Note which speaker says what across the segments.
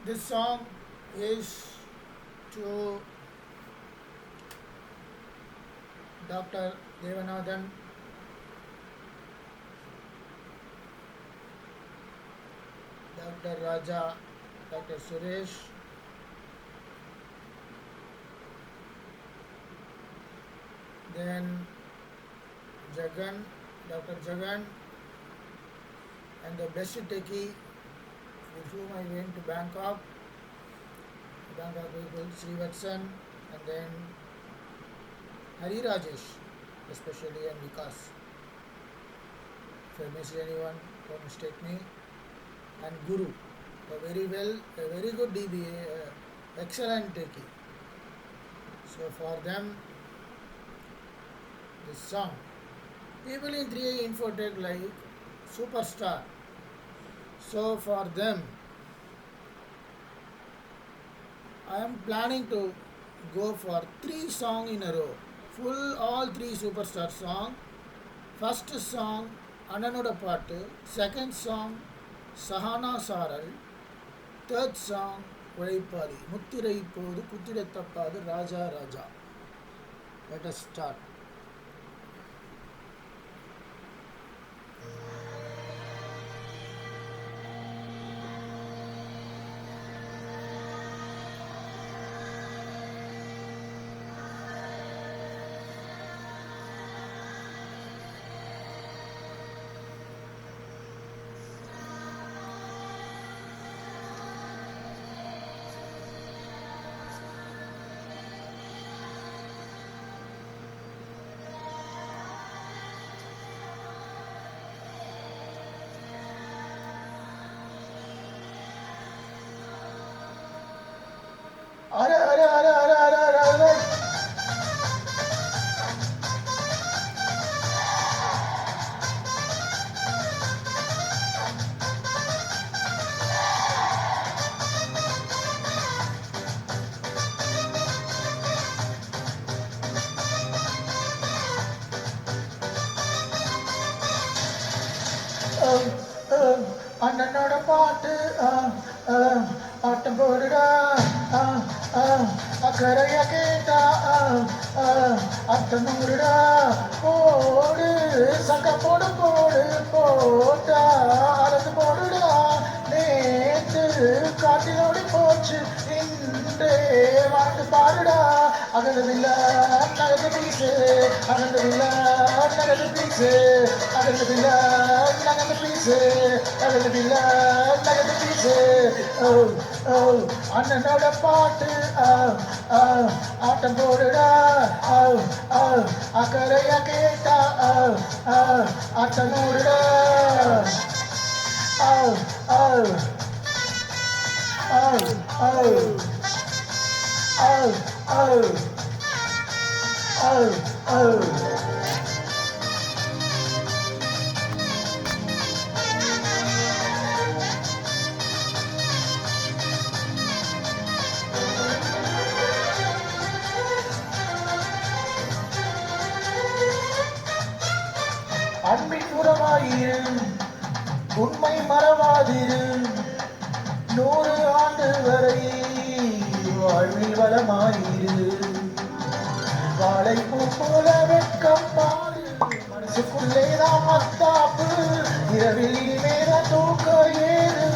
Speaker 1: This song is to Dr. Devanathan, Dr. Raja, Dr. Suresh, then Jagan, Dr. Jagan, and the best techie with whom I went to Bangkok people, Srivatsan, and then Hari Rajesh, especially, and Vikas. If I miss anyone, don't mistake me. And Guru, a very good DBA, excellent techie. So for them, this song. People in 3A Infotech like superstar. So for them, I am planning to go for 3 songs in a row. Full all 3 superstar song. First song Ananoda Pattu. Second song Sahana Saral. Third song Udaipali. Muttirai Podu Kuttidathapadu Raja Raja. Let us start. Are, are, are, are, are, are, are. அண்ணனோட பாட்டு ஆட்டம் போடுடா அக்கறைய கேட்டா அர்த்தம் நூறுடா போடு சக்க போடு போடு போட்டா அறந்து போடுடா நேற்று காட்டிலோடி போச்சு இன்றே வாழ்ந்து பாருடா அகலதில்ல நகது பீசு அகலதில்ல நகது பீசு அகலதில்ல நகது பீசு அகலதில்ல நகது பீசு அண்ணனோட பாட்டு ஆட்டம் போடுடா அக்கறைய கேட்டா ஆட்டம் நூறுடா அன்பின் உறவாயிரு உண்மை மறவாதிரு 100 ஆண்டு வரை வாழ்வில் வளமாயிரு வாழைப்பூ போல வெட்கம் பாரு மனசுக்குள்ளேதான் மத்தாப்பு இரவில் இனிமேதான் தூக்க ஏறு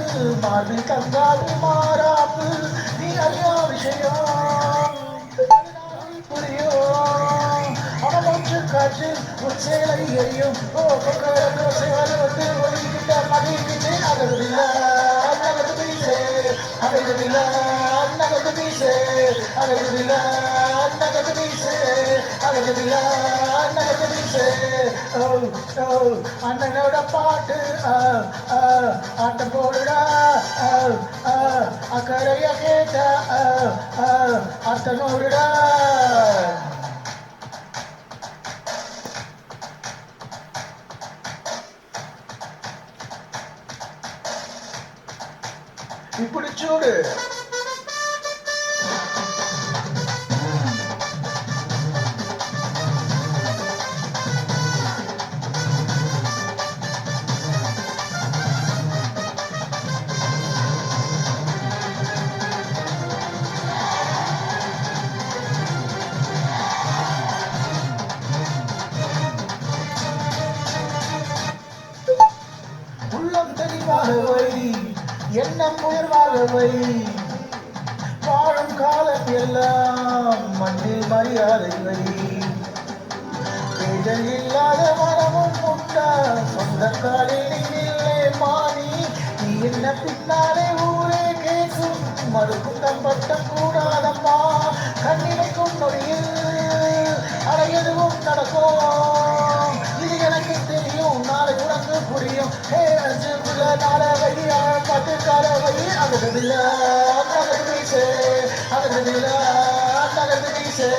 Speaker 1: மார்பில் தங்காது மாறாப்பு நீ அறியா விஷயம் புரியும் அவமொன்று காற்று உன் சேலை எரியும் சேவல் வந்து ஒதுக்கிட்ட மகிழ்கிட்டு அகதில்ல நகது வீசு அகதில்ல நகது வீசு அகதில்ல நகது வீசு அகதில்ல நகது வீசு அண்ணனோட பாட்டு ஆட்டம் போடுடா அக்கறைய கேட்ட அர்த்தனோடுடா ఇప్పుడు చూడు
Speaker 2: உயர்வாகவை எண்ணம் உயர்வாகவை வாழும் காலம் எல்லாம் மண்ணில் மரியாதைவை பேதல் இல்லாத மனமும் உண்டா சொந்த காலில் நீங்களே மாறி நீ என்ன பின்னாலே ஊரே கேட்கும் மறுக்கும் தம்பட்டம் கூடாதம்மா கண்ணிமைக்கும் நொடியில் அடையதுவும் நடக்கும் இது எனக்கு தெரியும் நாளை உனக்கு புரியும் அஞ்சுக்குள்ள நாள வழி பத்து கால வழி அகதில்ல நகர்ந்து வீசே அகதில்ல நகர்ந்து வீசே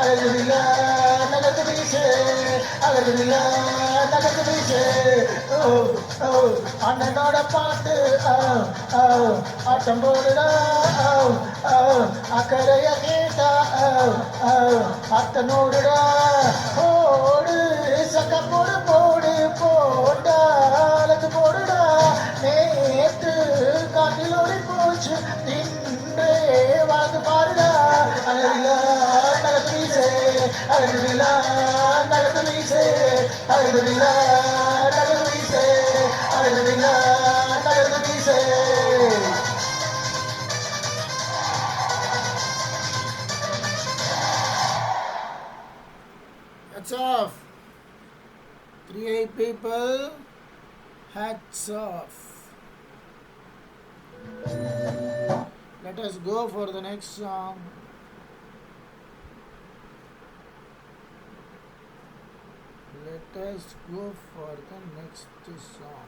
Speaker 2: அகதில்ல நகர்ந்து வீசே அகதில்ல நகர்ந்து வீசே அண்ணனோட பாட்டு ஆட்டம் போடுடா அக்கறைய கேட்டா அத்தனோடுடா போடு சக்க போடு போடு போட்டாலது போடுடா நேற்று காட்டில் ஓடி போச்சு தின்றே வாழ்ந்து பாருடா அழகிலா நகர்ந்து வீசே அழகிலா நகர்ந்து வீசே அழகிலா நகர்ந்து வீசே அழகிலா நகர்ந்து வீசே
Speaker 1: Hats off. 3 people. Hats off. Let us go for the next song. Let us go for the next song.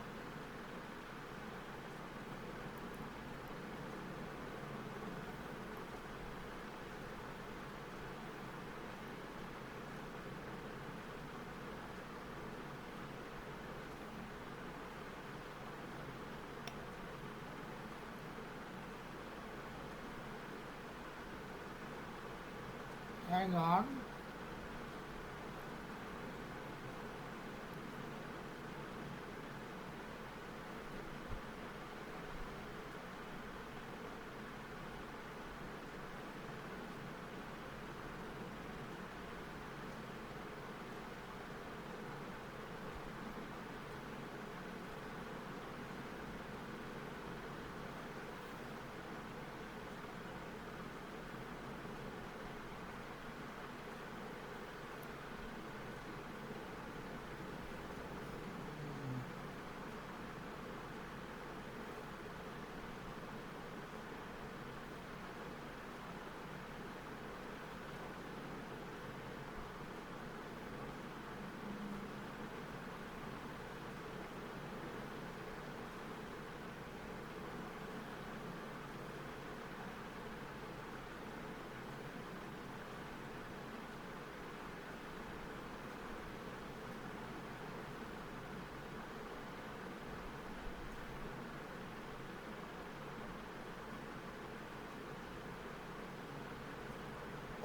Speaker 1: Hang on.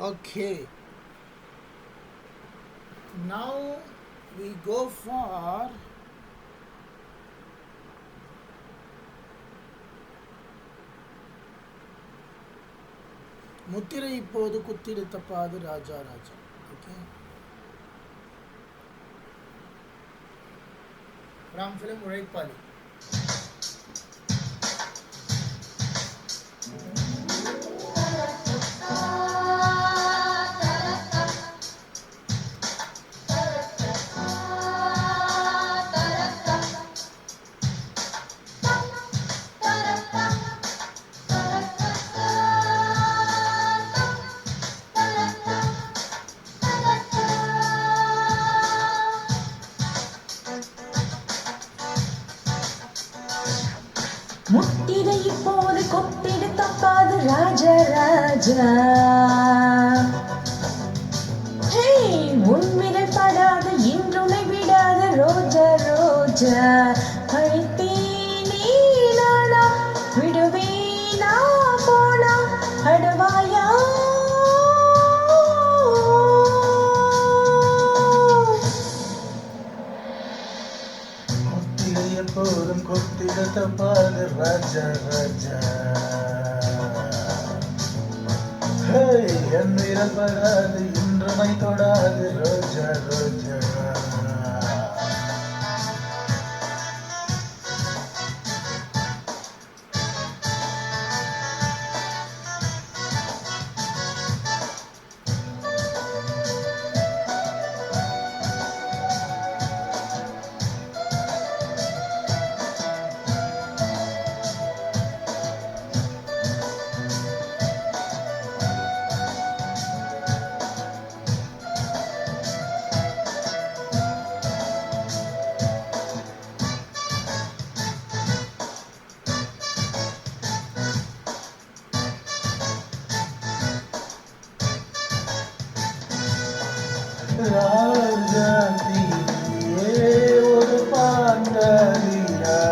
Speaker 1: Okay. Now we go for முத்திரை இப்போது குத்திடுத்த பாது Raja Raja. Okay. From film உழைப்பாளி.
Speaker 3: முத்திரை இப்போது கொத்திடு தப்பாது ராஜா ராஜா. ஹே உன் விரல் படாது இன்றுனை விடாத ரோஜா ரோஜா. அழைத்தேனே நானா விடுவேனா போனா அடவாயா.
Speaker 2: எப்போதும் கொத்திட தப்பாது ராஜா ராஜா. என் விரல் படாது இன்றுமை தொடாது ரோஜா ரோஜா.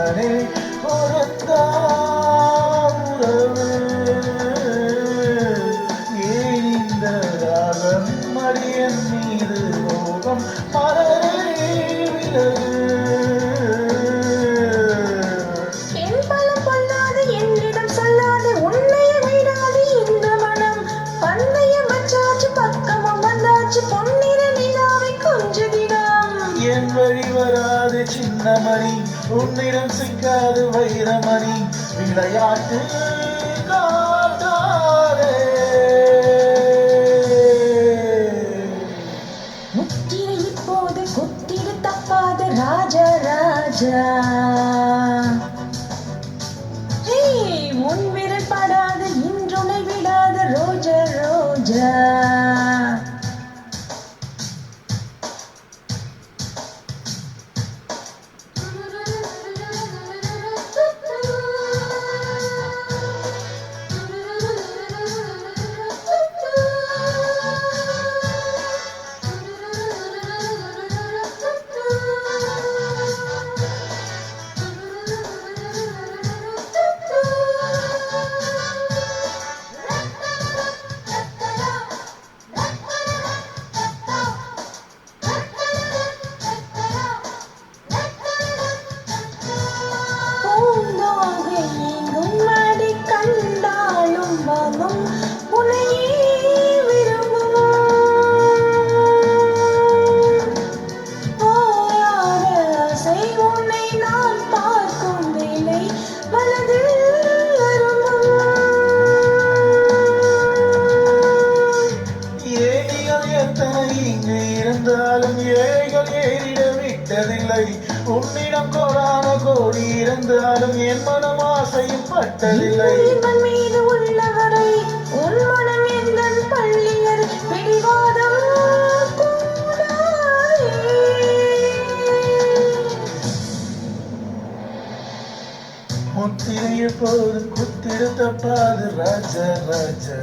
Speaker 2: தானே உறவு ஏன் இந்த ராகம் மடியன் மீது ரோகம் மலரே விலகு
Speaker 3: என் பலம் பொல்லாது என்னிடம் சொல்லாது உன்னைய விடாது இந்த மனம் பந்தய வச்சாச்சு பக்கமும் வந்தாச்சு பொன்னிற நிலாவை கொஞ்சதிடம்
Speaker 2: என் வழி வராது சின்ன மணி உன்னிடம் சிக்காது வைரமணி விளையாட்டு காட்டாதே
Speaker 3: முத்திரை இப்போது குத்திடு தப்பாத ராஜா ராஜா ஹே உன் விரல் படாது இன்றுனை விடாத ரோஜா ரோஜா
Speaker 2: இங்கு இருந்தாலும் ஏழைகள் ஏறிட விட்டதில்லை உன்னிடம் கோடான கோடி இருந்தாலும் என் மனம் ஆசையும் பட்டதில்லை
Speaker 3: மீது உள்ளவரை உன் மனம் எந்தன் பள்ளியர் பிடிவாதம்
Speaker 2: முத்திரைய போதும் குத்திடு தப்பாது ராஜா ராஜா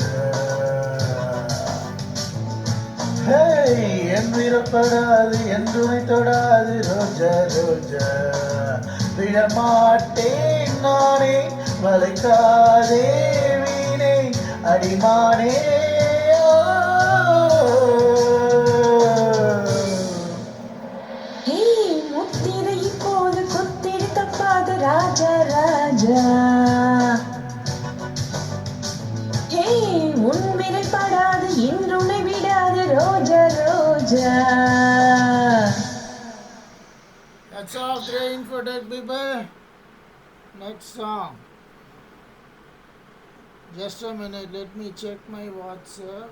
Speaker 2: என் விரப்படாது என் துணை தொடாது ரோஜா ரோஜா விழமாட்டேன் நானே வளைக்காதே வீணே அடிமானே
Speaker 3: முத்திரை இப்போது குத்திடு தப்பாது ராஜா ராஜா உன் விரல் படாது இன்றுனை விடாது ரோஜா ரோஜா.
Speaker 1: That's all three infotech people. Next song. Just a minute, let me check my WhatsApp.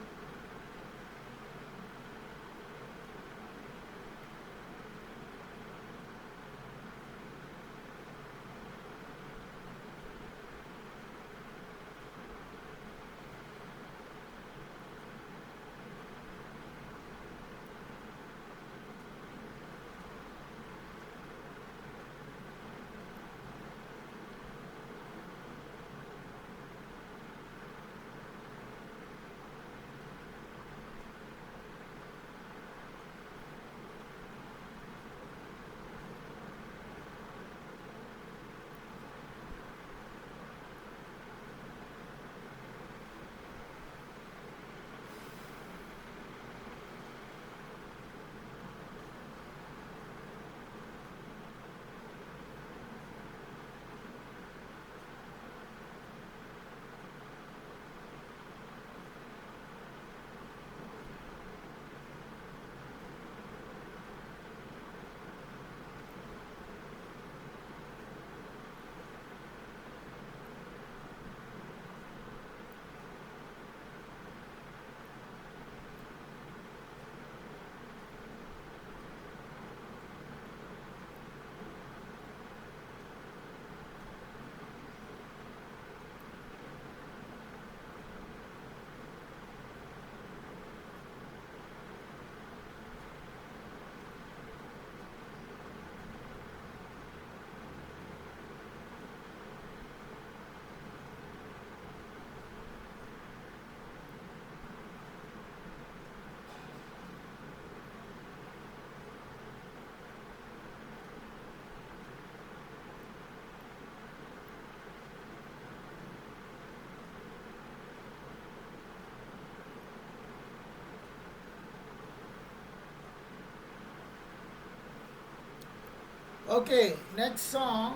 Speaker 1: Okay, next song.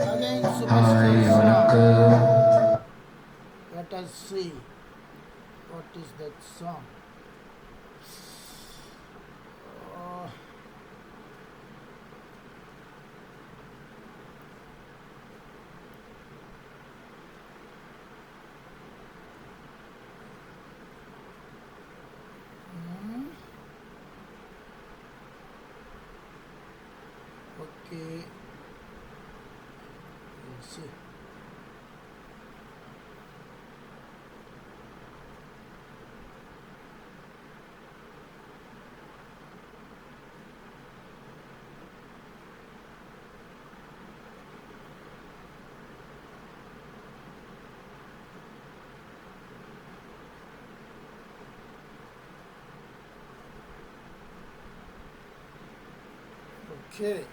Speaker 1: Again,
Speaker 2: hi
Speaker 1: superstar
Speaker 2: உனக்கு
Speaker 1: song. Let us see. What is that song? Uh, hmm, okay. Let's see. Okay.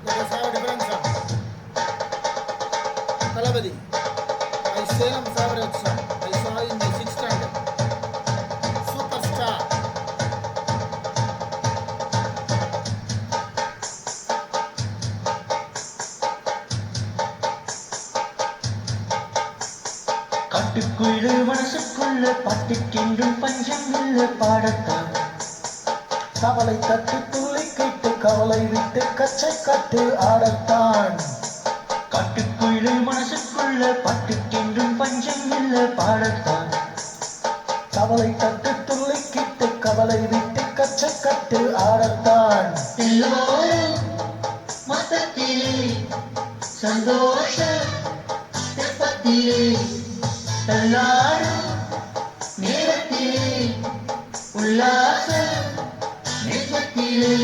Speaker 1: Let us have a different song. Talabadi. My Salem favorite song. I saw in my sixth standard. Superstar.
Speaker 2: காட்டுக்குள்ளே மனசுக்குள்ள பாட்டுக்கென்றும் பஞ்சம் இல்ல பாடத்தான் கவலை தட்டு துள்ளி கேட்டு கவலை விட்டு கச்சை கட்டு ஆடத்தான் காட்டுக்குள்ளே மனசுக்குள்ள பாட்டுக்கென்றும் பஞ்சம் இல்ல பாடத்தான் கவலை தட்டு துள்ளி கேட்டு கவலை விட்டு கச்சை கட்டு ஆடத்தான் எல்லோரும் மொத்தத்திலே சந்தோஷ தெப்பத்திலே தள்ளாடும் நேரத்திலே உல்லாச நேசத்திலே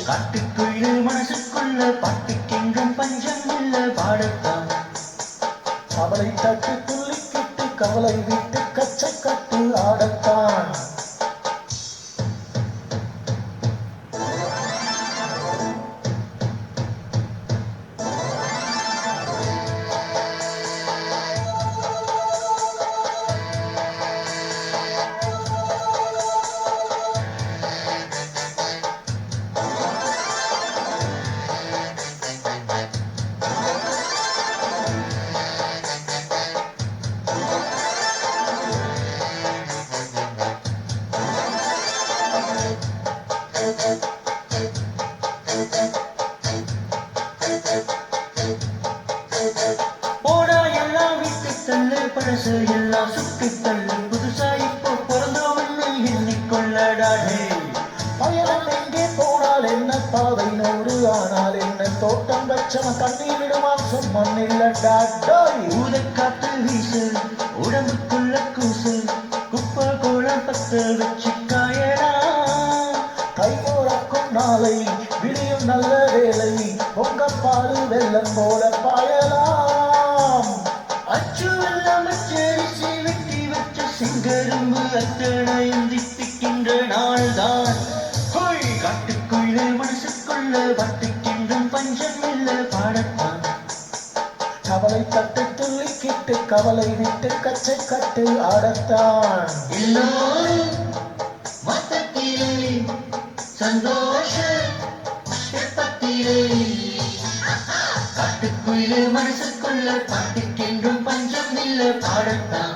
Speaker 2: காட்டுக்குள்ளே மனசுக்குள்ள பாட்டுக்கென்றும் பஞ்சம் இல்ல பாடத்தான் கவலை தட்டு துள்ளிக்கிட்டு கவலை விட்டு கச்சை கட்டு ஆடத்தான் போடா எல்லாம் விட்டு தள்ளு பழசு எல்லாம் சுட்டு தள்ளு புதுசா இப்போ பிறந்தவன்னு எண்ணிக்கொள்ளடாடே பயணம் எங்கே போனால் என்ன பாதை நூறு ஆனால் என்ன தோட்டம் வச்சவன் கண்ணீர் விடுவான் சொம்மன் இல்லடா ஊதக்காத்து வீசு உடம்புக்குள்ள கூசு குப்பை கோலம் பத்த வச்சு காயடா கை போறக்கும் நாளை விடியும் நல்ல வேலை பொங்கப்பாடு வெள்ளம் போல பாயலாம் அச்சு வெள்ளம் அச்சரிசி வெட்டி வச்ச சிங்கரும்பு அத்தனையும் தித்திக்கின்ற நாள்தான் ஹோய் காட்டுக்குள்ளே மனசுக்குள்ள வட்டுக்கின்றும் பஞ்சம் இல்ல பாடத்தான் கவலை தட்டு துள்ளிக்கிட்டு கவலை விட்டு கச்சை கட்டு ஆடத்தான் எல்லோரும் மொத்தத்திலே சந்தோஷ தெப்பத்திலே காட்டுக்குள்ளே மனசுக்குள்ள பாட்டுக்கென்றும் பஞ்சம் இல்ல பாடத்தான்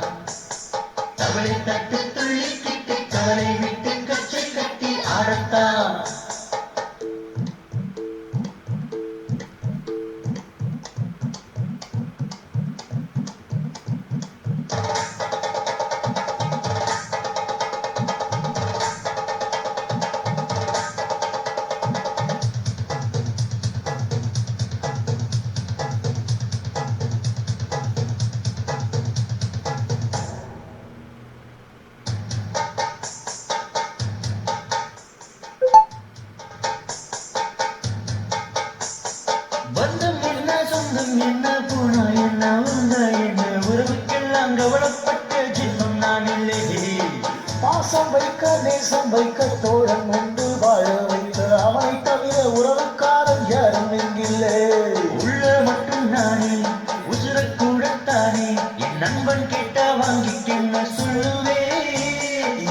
Speaker 2: கவலை தட்டு துள்ளிக்கிட்டு கவலை விட்டு கச்சை கட்டி ஆடத்தான் பந்தம் என்ன சொந்தம் என்ன போனா என்ன வந்தா என்ன உறவுக்கெல்லாம் கவலைப்பட்ட ஜென்மம் நான் இல்லையே பாசம் வைக்க நேசம் வைக்க தோழன் உண்டு வாழ வைத்த அவனை தவிர உறவுக்காரன் யாரும் எங்கில்லை உள்ள மட்டும் நானே உசுரக்கூடத்தானே என் நண்பன் கேட்டா வாங்கிக்கென்ன சொல்லுவே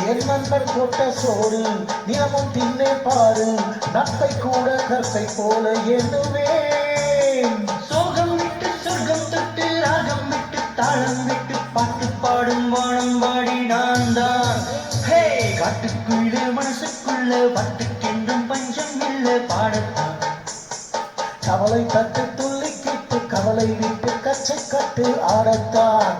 Speaker 2: என் நண்பர் போட்ட சோறு தினமும் தின்னே பாரு, நட்பை கூட கற்பை போல எண்ணுவேன். சோகம் விட்டு சொர்க்கம் தொட்டு ராகம் விட்டு தாளம் விட்டு பாட்டு பாடும் வானம் வாடி நான் தான். ஹே, காட்டுக்குள்ள மனசுக்குள்ள பாட்டுக்கென்றும் பஞ்சம் இல்லை பாடத்தான். கவலை தட்டு துள்ளிக்கிட்டு கவலை விட்டு கச்சை கட்டு ஆடத்தான்.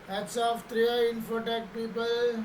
Speaker 1: Hats off 3i Infotech people.